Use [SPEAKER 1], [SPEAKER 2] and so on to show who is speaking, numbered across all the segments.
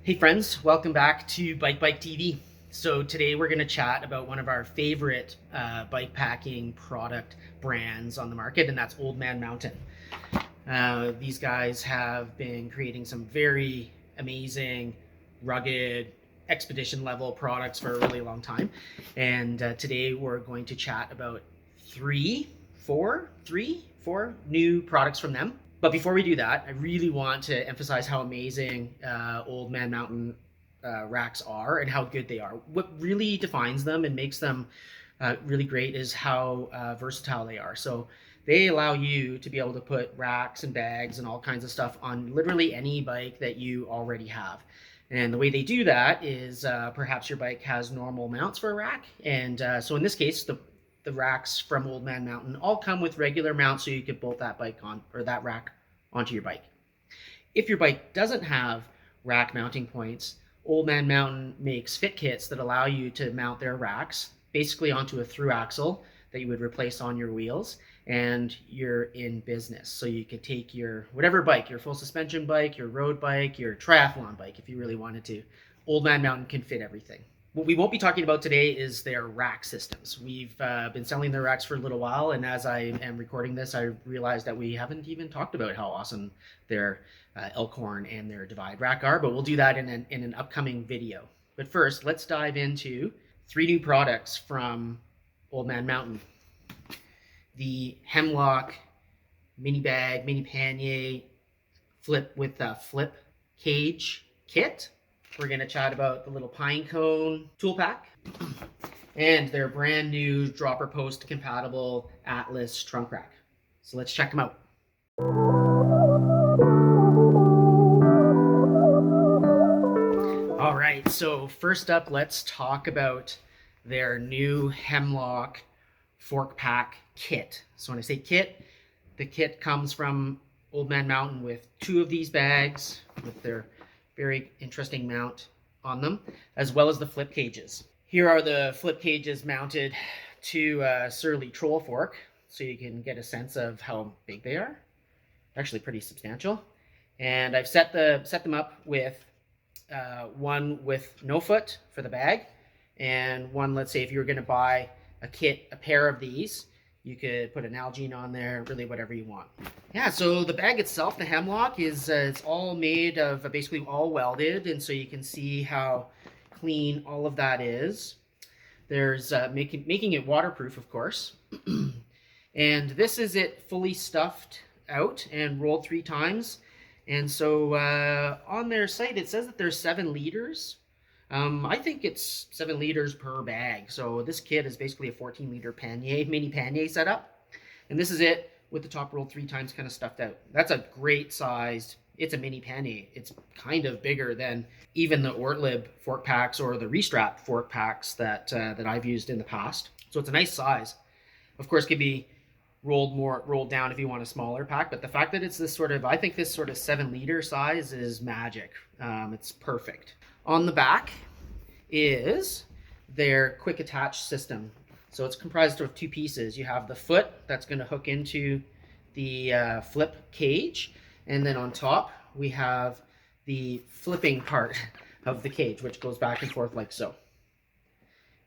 [SPEAKER 1] Hey friends, welcome back to Bike TV. So today we're going to chat about one of our favorite bike packing product brands on the market, and that's Old Man Mountain. These guys have been creating some very amazing, rugged, expedition level products for a really long time. And today we're going to chat about four new products from them. But before we do that, I really want to emphasize how amazing Old Man Mountain racks are and how good they are. What really defines them and makes them really great is how versatile they are. So they allow you to be able to put racks and bags and all kinds of stuff on literally any bike that you already have. And the way they do that is perhaps your bike has normal mounts for a rack. And so in this case, the racks from Old Man Mountain all come with regular mounts, so you could bolt that bike on, or that rack onto your bike. If your bike doesn't have rack mounting points, Old Man Mountain makes fit kits that allow you to mount their racks basically onto a through axle that you would replace on your wheels, and you're in business. So you could take your whatever bike, your full suspension bike, your road bike, your triathlon bike, if you really wanted to. Old Man Mountain can fit everything. What we won't be talking about today is their rack systems. We've been selling their racks for a little while, and as I am recording this, I realized that we haven't even talked about how awesome their Elkhorn and their Divide rack are, but we'll do that in an upcoming video. But first, let's dive into 3 new products from Old Man Mountain. The Hemlock mini bag, mini pannier, flip with a flip cage kit. We're going to chat about the little Pinecone tool pack and their brand new dropper post compatible Atlas trunk rack. So let's check them out. All right, so first up, let's talk about their new Hemlock fork pack kit. So when I say kit, the kit comes from Old Man Mountain with 2 of these bags with their very interesting mount on them, as well as the flip cages. Here are the flip cages mounted to a Surly Troll fork, so you can get a sense of how big they are. Actually pretty substantial. And I've set them up with one with no foot for the bag, and one, let's say if you were going to buy a pair of these, you could put an Nalgene on there, really whatever you want. Yeah, so the bag itself, the Hemlock, is it's all made of basically all welded, and so you can see how clean all of that is. There's making it waterproof, of course. And this is it fully stuffed out and rolled 3 times. And so on their site, it says that there's 7 liters. I think it's 7 liters per bag. So this kit is basically a 14-liter mini pannier setup. And this is it with the top rolled 3 times kind of stuffed out. That's a great size. It's a mini pannier. It's kind of bigger than even the Ortlib fork packs or the Restrap fork packs that I've used in the past. So it's a nice size. Of course, it could be rolled down if you want a smaller pack, but the fact that it's this sort of, I think this sort of 7-liter size is magic. It's perfect. On the back is their quick attach system. So it's comprised of 2 pieces. You have the foot that's going to hook into the flip cage, and then on top we have the flipping part of the cage, which goes back and forth like so.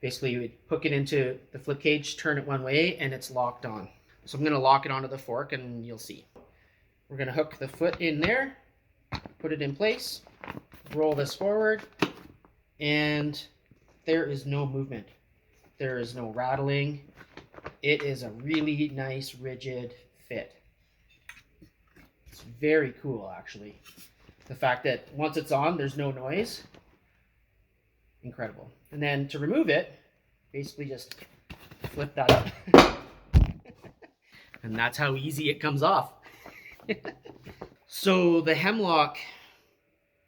[SPEAKER 1] Basically, you would hook it into the flip cage, turn it one way, and it's locked on. So I'm going to lock it onto the fork, and you'll see. We're going to hook the foot in there, put it in place, roll this forward, and there is no movement. There is no rattling. It is a really nice, rigid fit. It's very cool, actually. The fact that once it's on, there's no noise. Incredible. And then to remove it, basically just flip that up. And that's how easy it comes off. So the Hemlock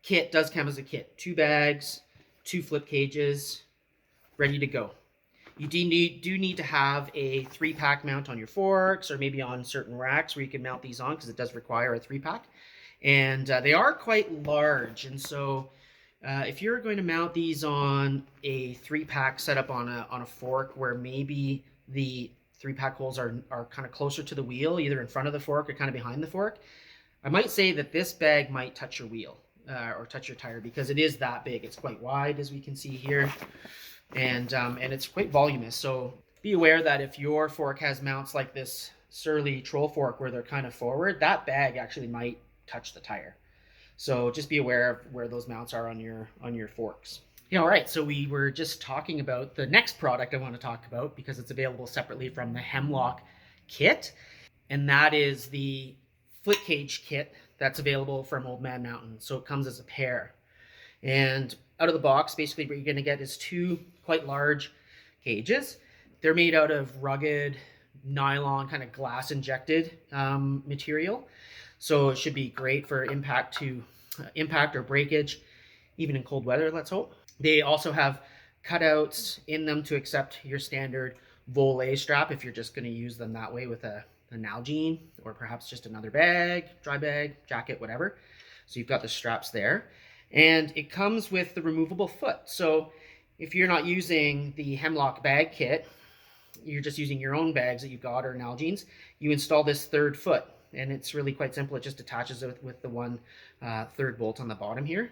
[SPEAKER 1] kit does come as a kit. 2 bags, 2 flip cages, ready to go. You do need to have a 3-pack mount on your forks, or maybe on certain racks where you can mount these on, because it does require a 3-pack. And they are quite large, and so if you're going to mount these on a 3-pack setup on a fork where maybe the 3-pack holes are kind of closer to the wheel, either in front of the fork or kind of behind the fork, I might say that this bag might touch your wheel. or touch your tire, because it is that big. It's quite wide, as we can see here, and it's quite voluminous. So be aware that if your fork has mounts like this Surly Troll fork where they're kind of forward, that bag actually might touch the tire. So just be aware of where those mounts are on your forks. Yeah, all right, so we were just talking about the next product I want to talk about, because it's available separately from the Hemlock kit, and that is the flip cage kit that's available from Old Man Mountain. So it comes as a pair. And out of the box, basically what you're going to get is two quite large cages. They're made out of rugged nylon, kind of glass injected material. So it should be great for impact or breakage, even in cold weather, let's hope. They also have cutouts in them to accept your standard volet strap if you're just going to use them that way with an Nalgene, or perhaps just another bag, dry bag, jacket, whatever. So you've got the straps there. And it comes with the removable foot. So if you're not using the Hemlock bag kit, you're just using your own bags that you've got or Nalgene's, you install this third foot. And it's really quite simple. It just attaches it with the one third bolt on the bottom here.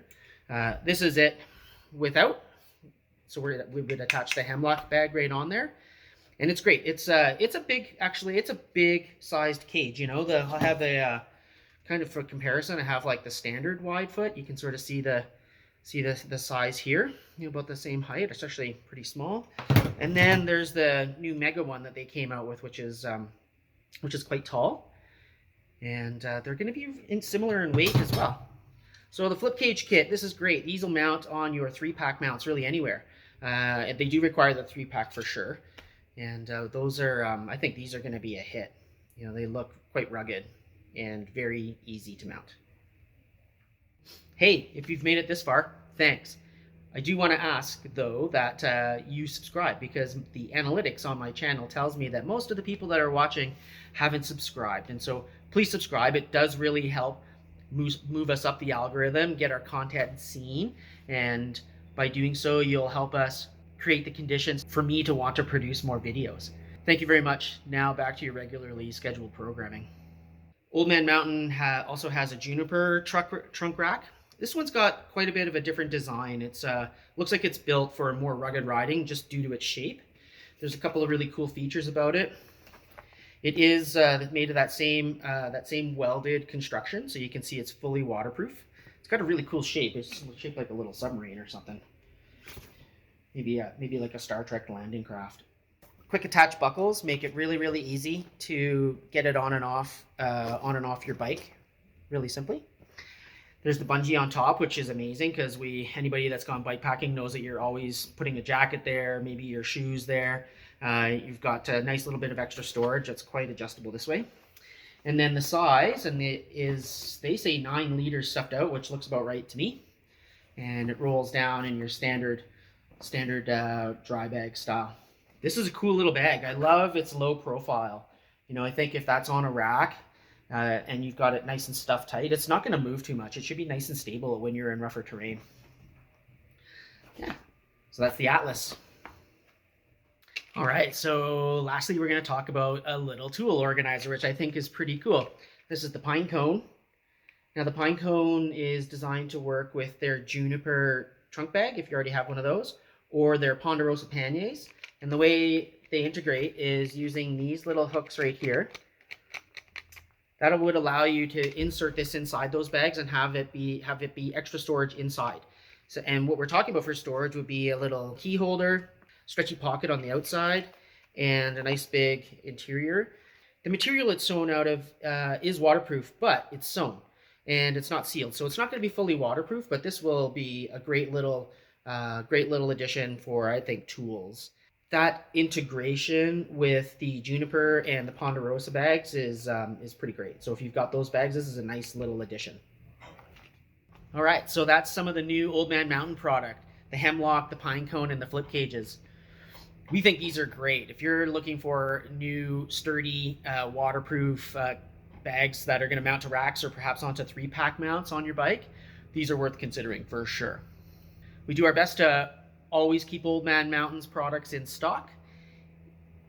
[SPEAKER 1] This is it without. So we would attach the Hemlock bag right on there. And it's great. It's a big sized cage. You know, I'll have a kind of for comparison, I have like the standard wide foot. You can sort of see the size here, you know, about the same height. It's actually pretty small. And then there's the new Mega one that they came out with, which is quite tall. And they're going to be similar in weight as well. So the flip cage kit, this is great. These will mount on your 3-pack mounts really anywhere. They do require the 3-pack for sure. And those are, I think these are going to be a hit. You know, they look quite rugged and very easy to mount. Hey, if you've made it this far, thanks. I do want to ask, though, that you subscribe, because the analytics on my channel tells me that most of the people that are watching haven't subscribed. And so please subscribe. It does really help move us up the algorithm, get our content seen, and by doing so, you'll help us create the conditions for me to want to produce more videos. Thank you very much. Now back to your regularly scheduled programming. Old Man Mountain also has a juniper trunk rack. This one's got quite a bit of a different design. It's looks like it's built for more rugged riding just due to its shape. There's a couple of really cool features about it. It is made of that same welded construction, so you can see it's fully waterproof. It's got a really cool shape. It's shaped like a little submarine or something. Maybe like a Star Trek landing craft. Quick attach buckles make it really, really easy to get it on and off your bike, really simply. There's the bungee on top, which is amazing because anybody that's gone bikepacking knows that you're always putting a jacket there, maybe your shoes there. You've got a nice little bit of extra storage. That's quite adjustable this way. And then the size, and it is, they say 9 liters stuffed out, which looks about right to me. And it rolls down in your standard dry bag style. This is a cool little bag. I love its low profile. You know, I think if that's on a rack and you've got it nice and stuffed tight, it's not going to move too much. It should be nice and stable when you're in rougher terrain. Yeah, so that's the Atlas. All right, so lastly, we're going to talk about a little tool organizer, which I think is pretty cool. This is the Pinecone. Now, the Pinecone is designed to work with their juniper trunk bag, if you already have one of those, or their ponderosa panniers. And the way they integrate is using these little hooks right here. That would allow you to insert this inside those bags and have it be extra storage inside. So, and what we're talking about for storage would be a little key holder, stretchy pocket on the outside, and a nice big interior. The material it's sewn out of is waterproof, but it's sewn and it's not sealed. So it's not going to be fully waterproof, but this will be a great little addition for, I think, tools. That integration with the juniper and the ponderosa bags is pretty great. So if you've got those bags, this is a nice little addition. All right, so that's some of the new Old Man Mountain product, the Hemlock, the Pinecone, and the flip cages. We think these are great. If you're looking for new, sturdy, waterproof bags that are going to mount to racks or perhaps onto 3-pack mounts on your bike, these are worth considering for sure. We do our best to always keep Old Man Mountain's products in stock.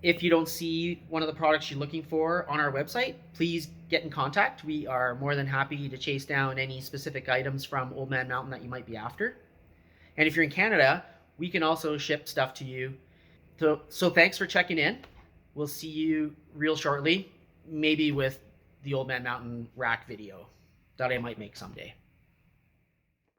[SPEAKER 1] If you don't see one of the products you're looking for on our website, please get in contact. We are more than happy to chase down any specific items from Old Man Mountain that you might be after. And if you're in Canada, we can also ship stuff to you. So thanks for checking in. We'll see you real shortly, maybe with the Old Man Mountain rack video that I might make someday.